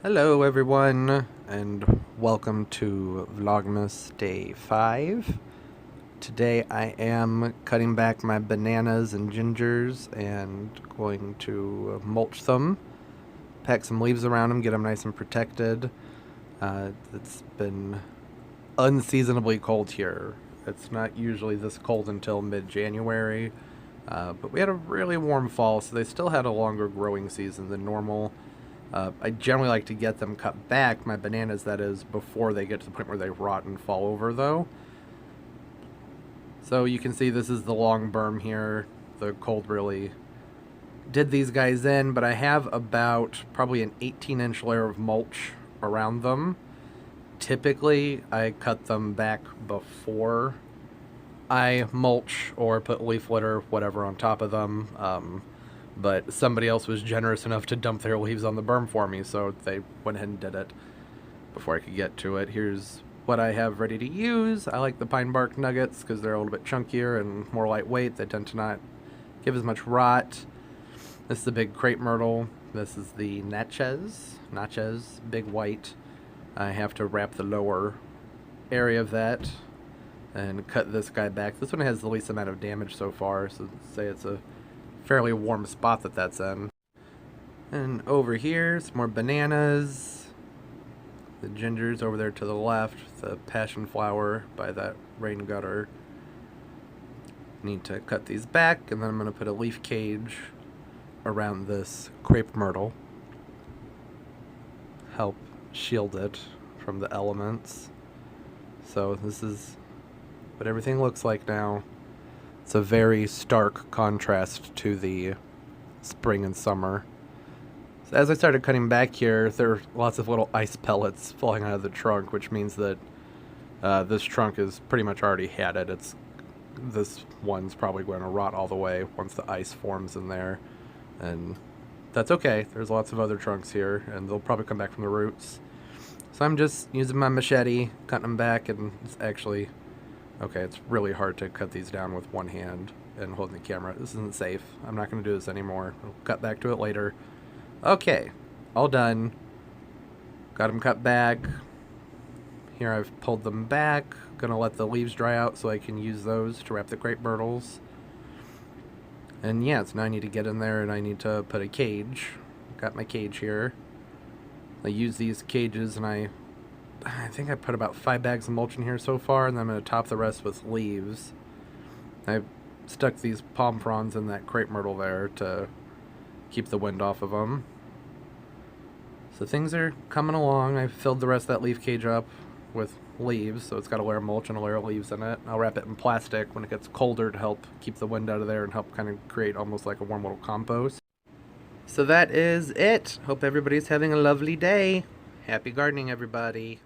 Hello everyone, and welcome to Vlogmas Day 5. Today I am cutting back my bananas and gingers and going to mulch them, pack some leaves around them, get them nice and protected. It's been unseasonably cold here. It's not usually this cold until mid-January, but we had a really warm fall, so they still had a longer growing season than normal. I generally like to get them cut back, my bananas that is, before they get to the point where they rot and fall over though. So you can see this is the long berm here. The cold really did these guys in, but I have about probably an 18-inch layer of mulch around them. Typically, I cut them back before I mulch or put leaf litter, whatever, on top of them. But somebody else was generous enough to dump their leaves on the berm for me, so they went ahead and did it before I could get to it. Here's what I have ready to use. I like the pine bark nuggets because they're a little bit chunkier and more lightweight. They tend to not give as much rot. This is the big crepe myrtle. This is the Natchez, big white. I have to wrap the lower area of that and cut this guy back. This one has the least amount of damage so far, so say it's a fairly warm spot that's in. And over here, some more bananas. The gingers over there to the left, the passion flower by that rain gutter. Need to cut these back, and then I'm going to put a leaf cage around this crepe myrtle. Help shield it from the elements. So this is what everything looks like now. It's a very stark contrast to the spring and summer. So as I started cutting back here, there are lots of little ice pellets falling out of the trunk, which means that this trunk is pretty much already had it. This one's probably going to rot all the way once the ice forms in there. And that's okay. There's lots of other trunks here, and they'll probably come back from the roots. So I'm just using my machete, cutting them back, and it's actually... okay, it's really hard to cut these down with one hand and holding the camera. This isn't safe. I'm not going to do this anymore. I'll cut back to it later. Okay, all done. Got them cut back. Here I've pulled them back. Gonna let the leaves dry out so I can use those to wrap the crepe myrtles. And yeah, so now I need to get in there and I need to put a cage. Got my cage here. I use these cages and I think I put about 5 bags of mulch in here so far, and then I'm going to top the rest with leaves. I stuck these palm fronds in that crepe myrtle there to keep the wind off of them. So things are coming along. I filled the rest of that leaf cage up with leaves, so it's got a layer of mulch and a layer of leaves in it. I'll wrap it in plastic when it gets colder to help keep the wind out of there and help kind of create almost like a warm little compost. So that is it. Hope everybody's having a lovely day. Happy gardening, everybody.